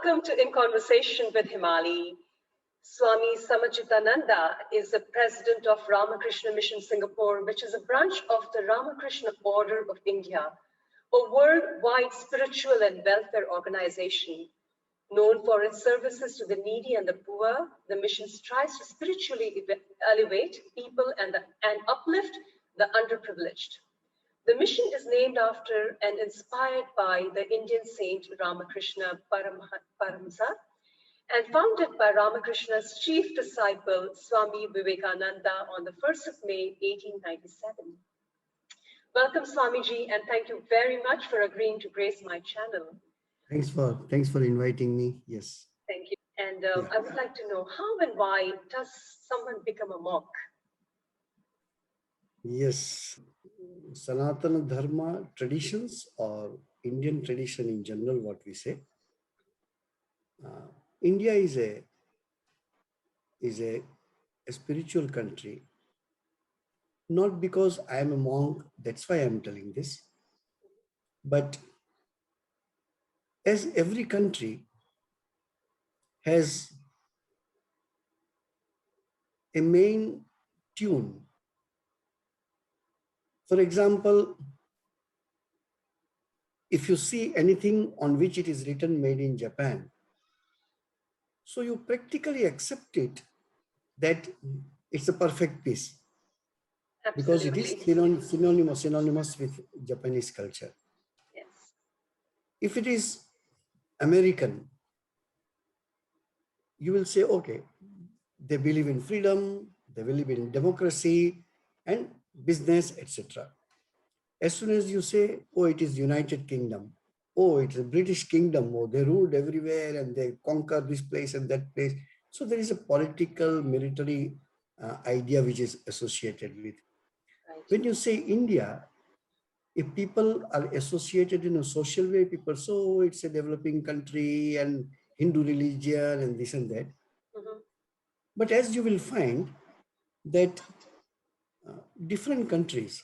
Welcome to In Conversation with Hemali. Swami Samachittananda is the president of Ramakrishna Mission Singapore, which is a branch of the Ramakrishna Order of India, a worldwide spiritual and welfare organization. Known for its services to the needy and the poor, the mission strives to spiritually elevate people and uplift the underprivileged. The mission is named after and inspired by the Indian saint Ramakrishna Paramhansa and founded by Ramakrishna's chief disciple Swami Vivekananda on the 1st of May, 1897. Welcome, Swami Ji, and thank you very much for agreeing to grace my channel. Thanks for inviting me. Yes. Thank you. And I would like to know how and why does someone become a monk? Yes. Sanatana Dharma traditions or Indian tradition in general, what we say. India is a spiritual country. Not because I am a monk, that's why I'm telling this. But as every country has a main tune. For example, if you see anything on which it is written made in Japan, so you practically accept it that it's a perfect piece. Absolutely. Because it is synonymous with Japanese culture. Yes. If it is American, you will say, okay, they believe in freedom, they believe in democracy and business, etc. As soon as you say, oh, it is United Kingdom, oh, it's a British Kingdom, oh, they ruled everywhere and they conquer this place and that place. So there is a political, military idea which is associated with. Right. When you say India, if people are associated in a social way, people say, oh, it's a developing country and Hindu religion and this and that. Mm-hmm. But as you will find that different countries,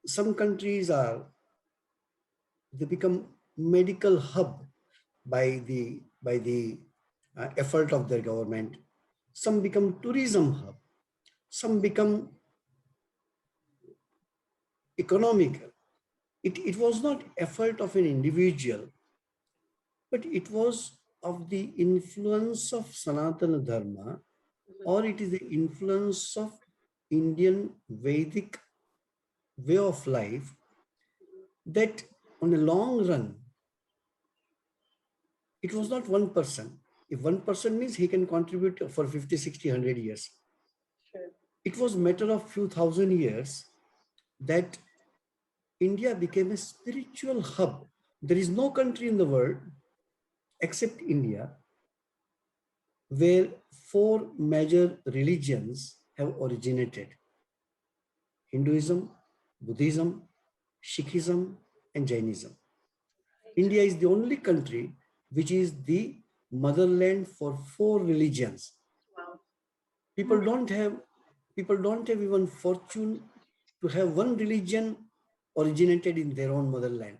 some countries they become medical hub by the effort of their government. Some become tourism hub. Some become economical. It was not effort of an individual, but it was of the influence of Sanatana Dharma, or it is the influence of Indian Vedic way of life that on a long run, it was not one person. If one person means he can contribute for 50, 60, 100 years. Sure. It was a matter of few thousand years that India became a spiritual hub. There is no country in the world except India where 4 major religions have originated: Hinduism, Buddhism, Sikhism, and Jainism. India is the only country which is the motherland for 4 religions. Wow. People don't have even fortune to have one religion originated in their own motherland.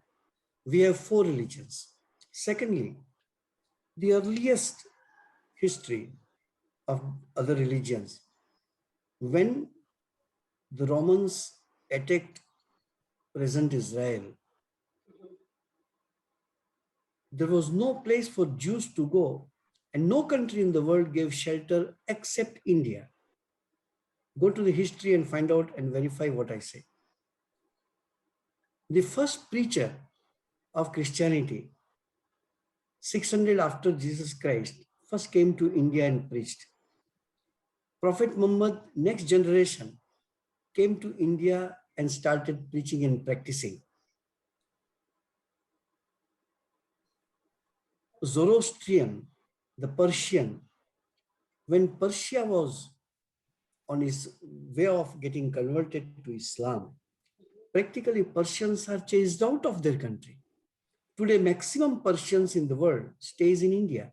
We have 4 religions. Secondly, the earliest history of other religions, when the Romans attacked present Israel, there was no place for Jews to go, and no country in the world gave shelter except India. Go to the history and find out and verify what I say. The first preacher of Christianity, 600 after Jesus Christ, first came to India and preached. Prophet Muhammad, next generation, came to India and started preaching and practicing. Zoroastrian, the Persian, when Persia was on its way of getting converted to Islam, practically Persians are chased out of their country. Today, maximum Persians in the world stays in India.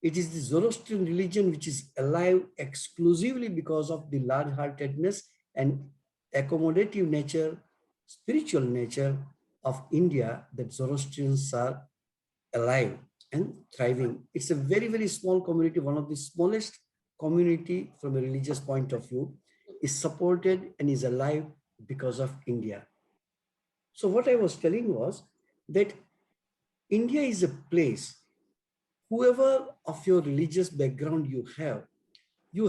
It is the Zoroastrian religion which is alive exclusively because of the large-heartedness and accommodative nature, spiritual nature of India that Zoroastrians are alive and thriving. It's a very, very small community, one of the smallest community from a religious point of view, is supported and is alive because of India. So what I was telling was that India is a place, whoever of your religious background you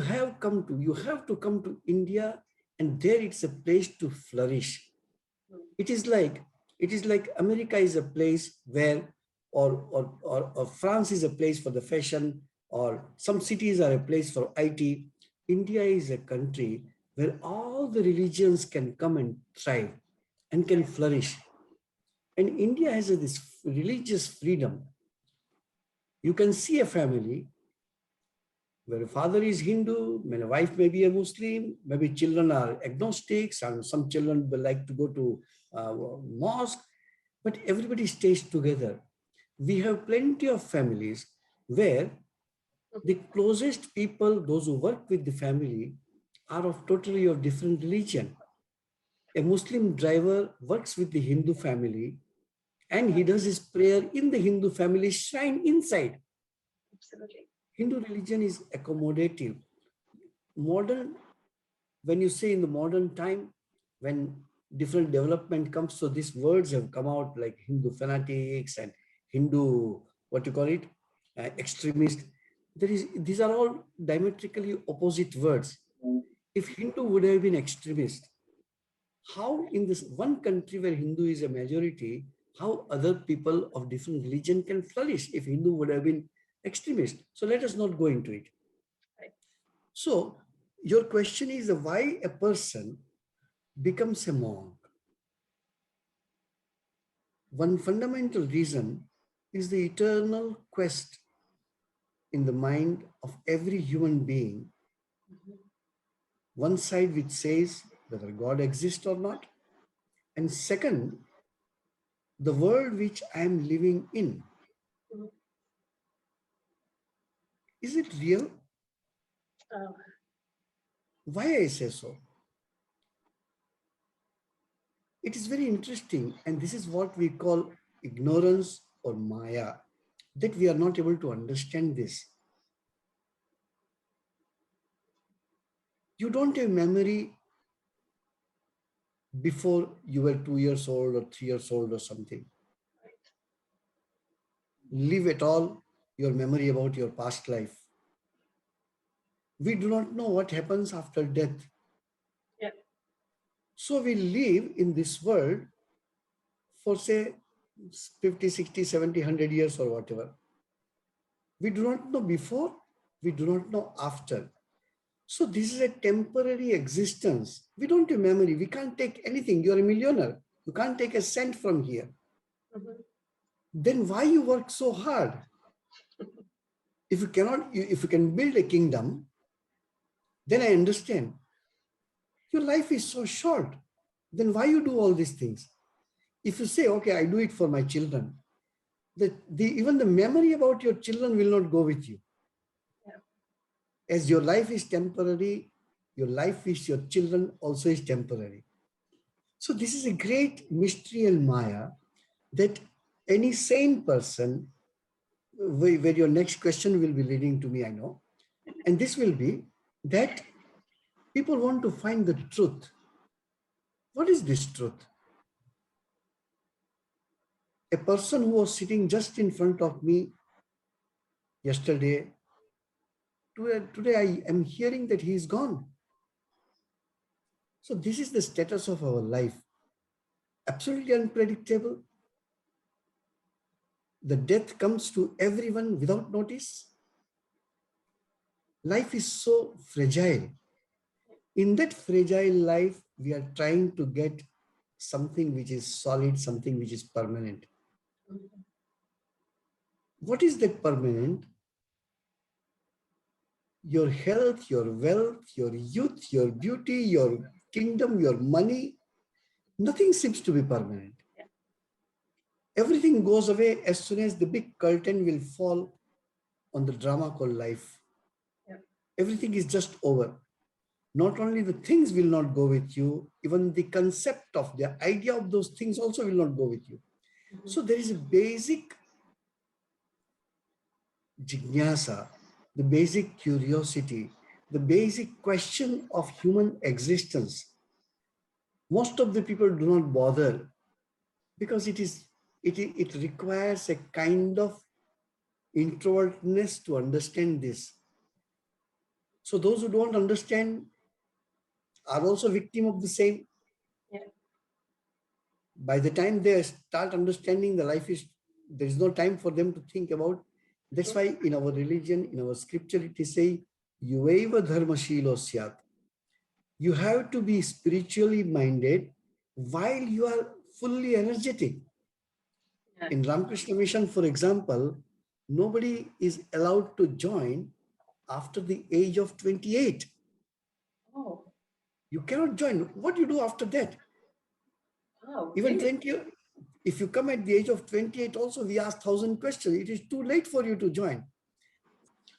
have to come to India, and there it's a place to flourish. It is like America is a place where, or France is a place for the fashion, or some cities are a place for IT. India is a country where all the religions can come and thrive and can flourish. And India has this religious freedom. You can see a family where a father is Hindu, when a wife may be a Muslim, maybe children are agnostics, and some children will like to go to mosque, but everybody stays together. We have plenty of families where the closest people, those who work with the family, are of totally of different religion. A Muslim driver works with the Hindu family, and he does his prayer in the Hindu family shrine inside. Absolutely. Hindu religion is accommodative. Modern, when you say in the modern time, when different development comes, so these words have come out like Hindu fanatics and Hindu, what you call it, extremist. These are all diametrically opposite words. If Hindu would have been extremist, how in this one country where Hindu is a majority, how other people of different religion can flourish if Hindu would have been extremist? So let us not go into it. Right. So your question is why a person becomes a monk. One fundamental reason is the eternal quest in the mind of every human being. One side which says whether God exists or not, and second, the world which I am living in. Is it real? Why I say so? It is very interesting, and this is what we call ignorance or Maya, that we are not able to understand this. You don't have memory before you were 2 years old or 3 years old or something. Leave at all your memory about your past life. We do not know what happens after death. Yeah. So we live in this world for say 50, 60, 70, 100 years or whatever. We do not know before, we do not know after. So this is a temporary existence. We don't have memory. We can't take anything. You're a millionaire. You can't take a cent from here. Then why you work so hard? If you cannot, if you can build a kingdom, then I understand. Your life is so short. Then why you do all these things? If you say, okay, I do it for my children, even the memory about your children will not go with you. Yeah. As your life is temporary, your life with your children also is temporary. So this is a great mystery and Maya that any sane person, where your next question will be leading to me, I know, and this will be that people want to find the truth. What is this truth? A person who was sitting just in front of me yesterday, today I am hearing that he is gone. So this is the status of our life. Absolutely unpredictable. The death comes to everyone without notice. Life is so fragile. In that fragile life, we are trying to get something which is solid, something which is permanent. What is that permanent? Your health, your wealth, your youth, your beauty, your kingdom, your money, nothing seems to be permanent. Everything goes away as soon as the big curtain will fall on the drama called life. Everything is just over. Not only the things will not go with you, even the concept of the idea of those things also will not go with you. So there is a basic jignasa, the basic curiosity, the basic question of human existence. Most of the people do not bother because it requires a kind of introvertness to understand this. So those who don't understand are also victim of the same. Yeah. By the time they start understanding the life is, there is no time for them to think about. That's why in our religion, in our scripture, it is saying, Yuvaiva dharmashilo syat. You have to be spiritually minded while you are fully energetic. Yeah. In Ramakrishna Mission, for example, nobody is allowed to join after the age of 28. Oh. You cannot join. What do you do after that? Oh, Even really? 20, if you come at the age of 28 also, we ask 1,000 questions. It is too late for you to join.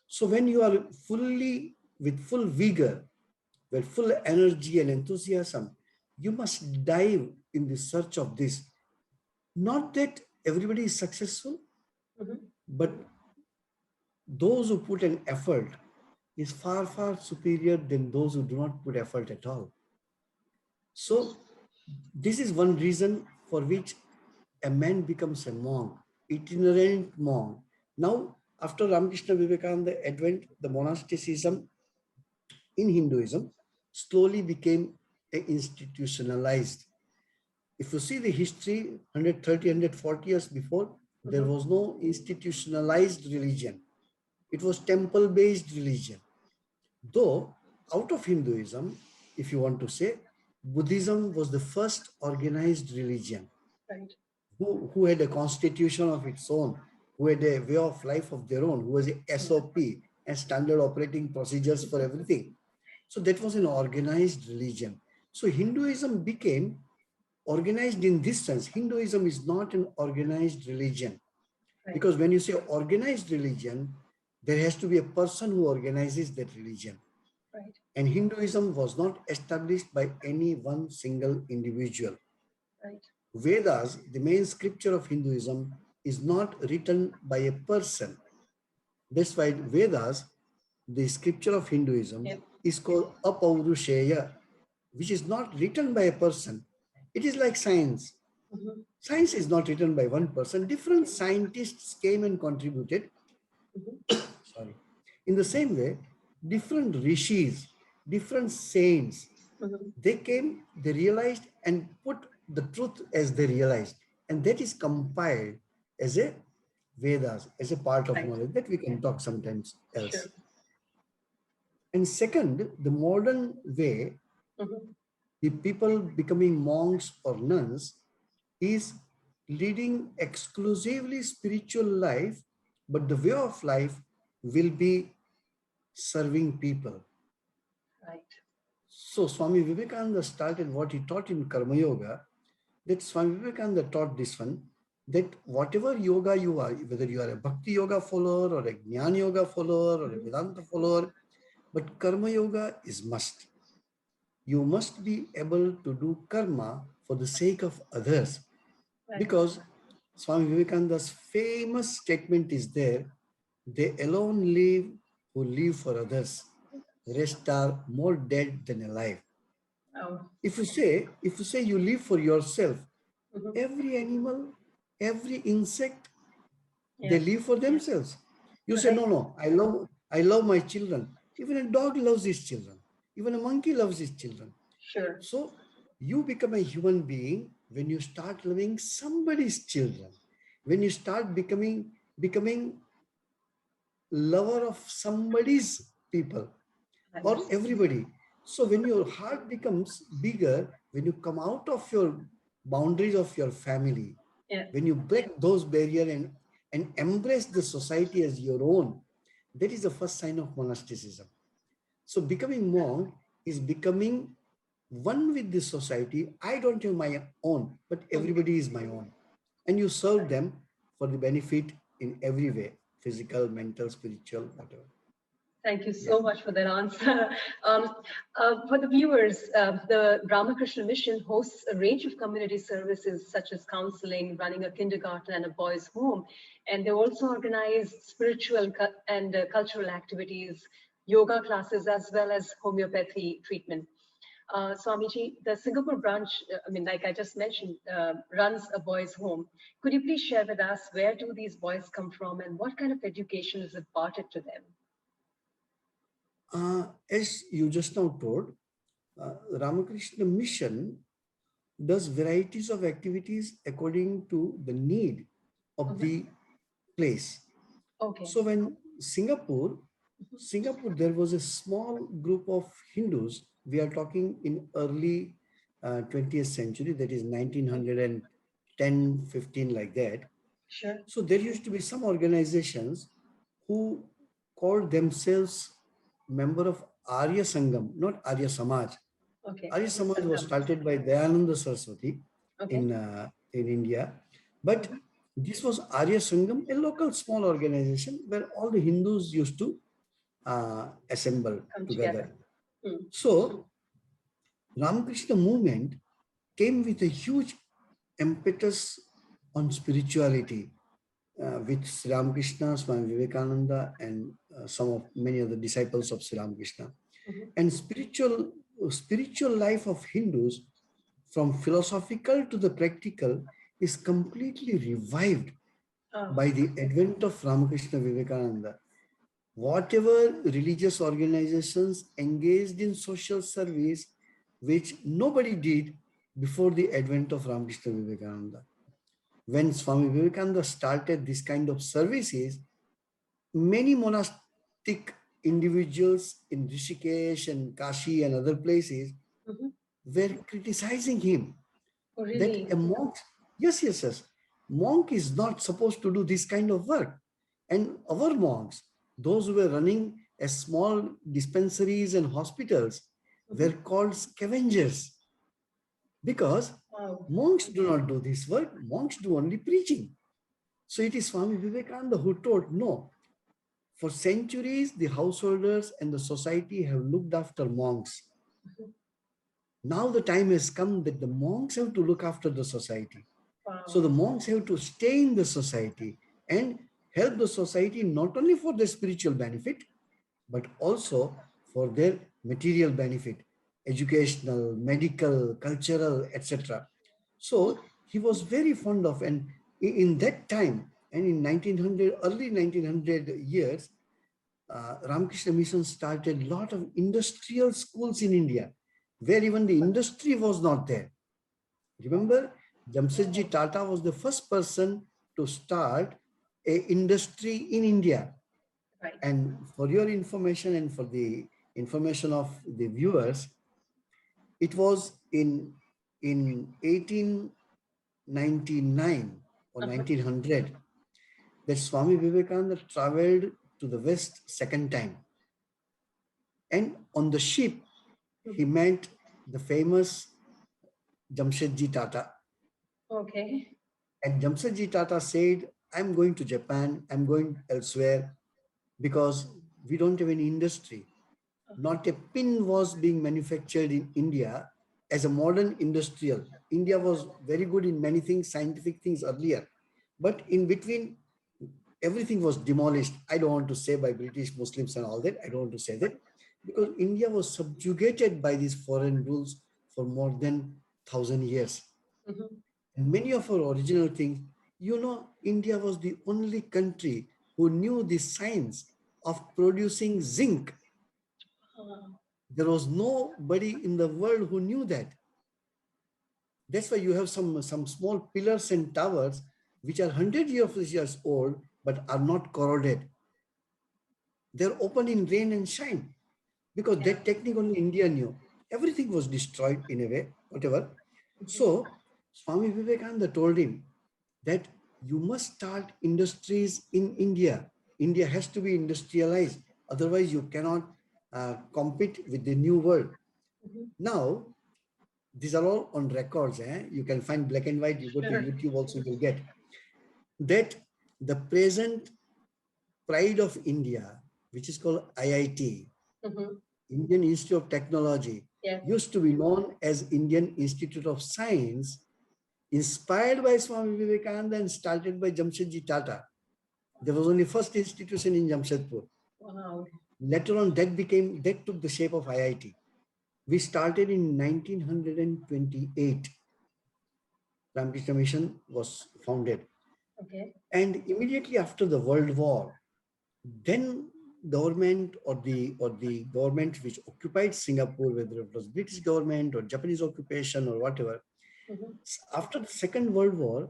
So when you are fully, with full vigor, with full energy and enthusiasm, you must dive in the search of this. Not that everybody is successful, but those who put an effort is far, far superior than those who do not put effort at all. So this is one reason for which a man becomes a monk, itinerant monk. Now, after Ramakrishna Vivekananda advent, the monasticism in Hinduism slowly became institutionalized. If you see the history, 130, 140 years before, there was no institutionalized religion. It was temple-based religion. Though, out of Hinduism, if you want to say, Buddhism was the first organized religion. Right. Who had a constitution of its own, who had a way of life of their own, who was a SOP and standard operating procedures for everything. So that was an organized religion. So Hinduism became organized in this sense. Hinduism is not an organized religion. Right. Because when you say organized religion, there has to be a person who organizes that religion. Right. And Hinduism was not established by any one single individual. Right. Vedas, the main scripture of Hinduism, is not written by a person. That's why Vedas, the scripture of Hinduism, is called Apaurusheya, which is not written by a person. It is like science. Science is not written by one person. Different scientists came and contributed. Sorry. In the same way, different rishis, different saints, they came, they realized and put the truth as they realized. And that is compiled as a Vedas, as a part of knowledge that we can talk sometimes else. Sure. And second, the modern way, the people becoming monks or nuns is leading exclusively spiritual life, but the way of life will be serving people. Right. So Swami Vivekananda started what he taught in Karma Yoga, that Swami Vivekananda taught this one, that whatever yoga you are, whether you are a Bhakti Yoga follower or a Jnana Yoga follower or a Vedanta follower, but Karma Yoga is must. You must be able to do karma for the sake of others. Right. Because Swami Vivekananda's famous statement is there, they alone live who live for others. The rest are more dead than alive. Oh. If you say you live for yourself, every animal, every insect, they live for themselves. You say, no, I love my children. Even a dog loves his children. Even a monkey loves his children. Sure. So you become a human being when you start loving somebody's children. When you start becoming lover of somebody's people or everybody. So when your heart becomes bigger, when you come out of your boundaries of your family, when you break those barriers and embrace the society as your own, that is the first sign of monasticism. So becoming monk is becoming one with the society. I don't have my own, but everybody is my own. And you serve them for the benefit in every way, physical, mental, spiritual, whatever. Thank you so much for that answer. For the viewers, the Ramakrishna Mission hosts a range of community services such as counseling, running a kindergarten and a boys' home. And they also organize spiritual and cultural activities, yoga classes, as well as homeopathy treatment. Swami Ji, the Singapore branch, like I just mentioned, runs a boys' home. Could you please share with us where do these boys come from and what kind of education is imparted to them? As you just now told, Ramakrishna Mission does varieties of activities according to the need of the place. Okay. So when Singapore, there was a small group of Hindus. We are talking in early 20th century, that is 1910, 15, like that. Sure. So there used to be some organizations who called themselves member of Arya Sangam, not Arya Samaj. Okay. Arya Samaj was started by Dayananda Saraswati in India, but this was Arya Sangam, a local small organization where all the Hindus used to assemble together. So Ramakrishna movement came with a huge impetus on spirituality with Sri Ramakrishna, Swami Vivekananda, and many other disciples of Sri Ramakrishna. And spiritual life of Hindus, from philosophical to the practical, is completely revived by the advent of Ramakrishna Vivekananda. Whatever religious organizations engaged in social service, which nobody did before the advent of Ramakrishna Vivekananda. When Swami Vivekananda started this kind of services, many monastic individuals in Rishikesh and Kashi and other places were criticizing him. Oh, really? That a monk, yes. Monk is not supposed to do this kind of work. And our monks, those who were running a small dispensaries and hospitals, were called scavengers. Because monks do not do this work, monks do only preaching. So it is Swami Vivekananda who told, no, for centuries, the householders and the society have looked after monks. Now the time has come that the monks have to look after the society. So the monks have to stay in the society and help the society not only for their spiritual benefit, but also for their material benefit, educational, medical, cultural, etc. So he was very fond of, and in that time, and in 1900, early 1900 years, Ramakrishna Mission started a lot of industrial schools in India, where even the industry was not there. Remember, Jamsetji Tata was the first person to start an industry in India. Right. And for your information and for the information of the viewers, it was in 1899 or 1900 that Swami Vivekananda traveled to the West second time. And on the ship, he met the famous Jamsetji Tata. Okay. And Jamsetji Tata said, I'm going to Japan, I'm going elsewhere because we don't have any industry. Not a pin was being manufactured in India as a modern industrial. India was very good in many things, scientific things earlier. But in between, everything was demolished. I don't want to say by British Muslims and all that. I don't want to say that. Because India was subjugated by these foreign rules for more than 1,000 years. And many of our original things, India was the only country who knew the science of producing zinc. There was nobody in the world who knew that. That's why you have some small pillars and towers which are 100 years old but are not corroded. They're open in rain and shine because that technique only India knew. Everything was destroyed in a way, whatever. So Swami Vivekananda told him that you must start industries in India. India has to be industrialized. Otherwise, you cannot compete with the new world. Now, these are all on records. You can find black and white. You go to YouTube also, you'll get that the present pride of India, which is called IIT, Indian Institute of Technology, used to be known as Indian Institute of Science, inspired by Swami Vivekananda and started by Jamshedji Tata. There was only first institution in Jamshedpur. Wow. Later on, that took the shape of IIT. We started in 1928. Ramakrishna Mission was founded. Okay. And immediately after the World War, then government or the government which occupied Singapore, whether it was British government or Japanese occupation or whatever, after the Second World War,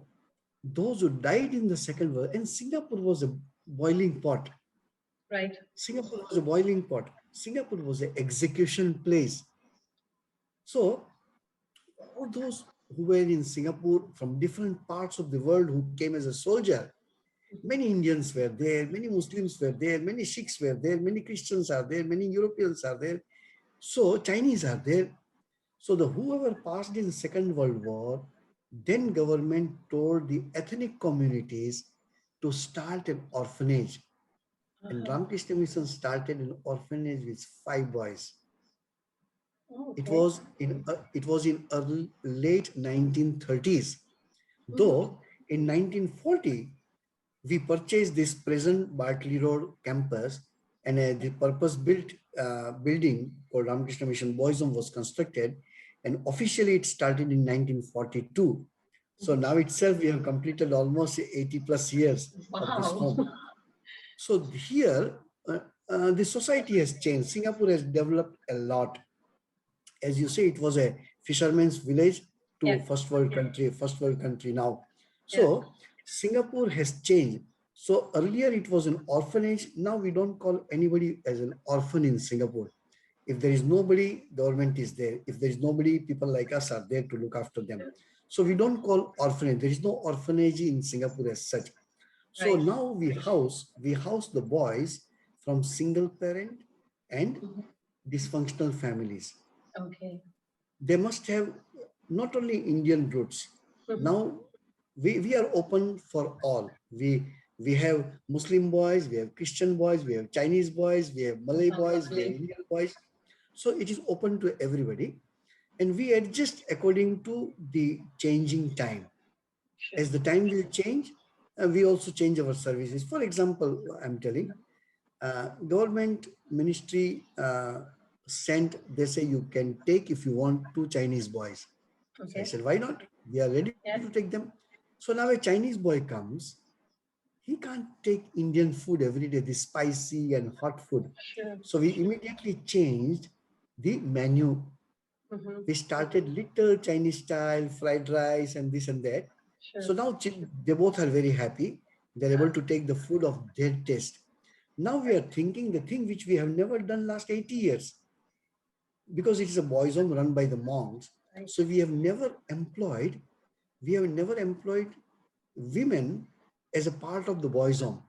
those who died in the Second World, and Singapore was a boiling pot. Right. Singapore was a boiling pot. Singapore was an execution place. So all those who were in Singapore from different parts of the world who came as a soldier, many Indians were there, many Muslims were there, many Sikhs were there, many Christians are there, many Europeans are there. So Chinese are there. So whoever passed in the Second World War, then government told the ethnic communities to start an orphanage. And Ramakrishna Mission started an orphanage with 5 boys. Okay. It was in late 1930s. Though in 1940, we purchased this present Bartley Road campus, and the purpose-built building called Ramakrishna Mission Boys Home was constructed, and officially it started in 1942. So now itself we have completed almost 80 plus years of this home. So here the society has changed. Singapore has developed a lot. As you say, it was a fisherman's village to first world country now. So Singapore has changed. So earlier it was an orphanage. Now we don't call anybody as an orphan in Singapore. If there is nobody, government is there. If there is nobody, people like us are there to look after them. So we don't call orphanage. There is no orphanage in Singapore as such. So now we house the boys from single parent and dysfunctional families. Okay. They must have not only Indian roots. Now we are open for all. We have Muslim boys, we have Christian boys, we have Chinese boys, we have Malay boys, we have Indian boys. So it is open to everybody. And we adjust according to the changing time. Sure. As the time will change, we also change our services. For example, I'm telling, government ministry sent, they say you can take if you want 2 Chinese boys. Okay. So I said, why not? We are ready to take them. So now a Chinese boy comes, he can't take Indian food every day, the spicy and hot food. Sure. So we immediately changed the menu. We started little Chinese style, fried rice and this and that. Sure. So now they both are very happy. They're able to take the food of their taste. Now we are thinking the thing which we have never done last 80 years. Because it is a boys' home run by the monks. So we have never employed women as a part of the boys' home.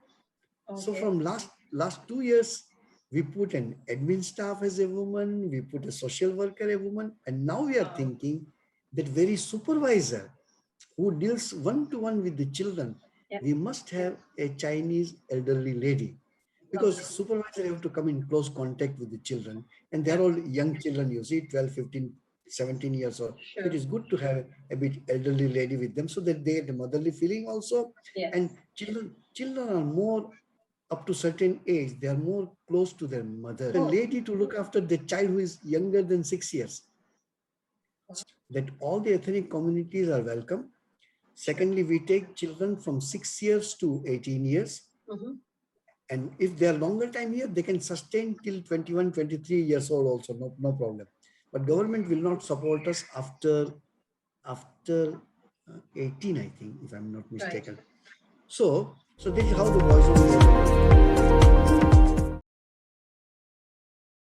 Okay. So from last 2 years, we put an admin staff as a woman, we put a social worker a woman, and now we are thinking that very supervisor who deals one-to-one with the children, we must have a Chinese elderly lady, because supervisor have to come in close contact with the children, and they're all young children, you see, 12, 15, 17 years old. Sure. So it is good to have a bit elderly lady with them so that they get a motherly feeling also. Yes. And children are more up to certain age, they are more close to their mother. The lady to look after the child who is younger than 6 years. That all the ethnic communities are welcome. Secondly, we take children from 6 years to 18 years. And if they are longer time here, they can sustain till 21, 23 years old also, no problem. But government will not support us after 18, I think, if I'm not mistaken. Right. So this is how the boys home is.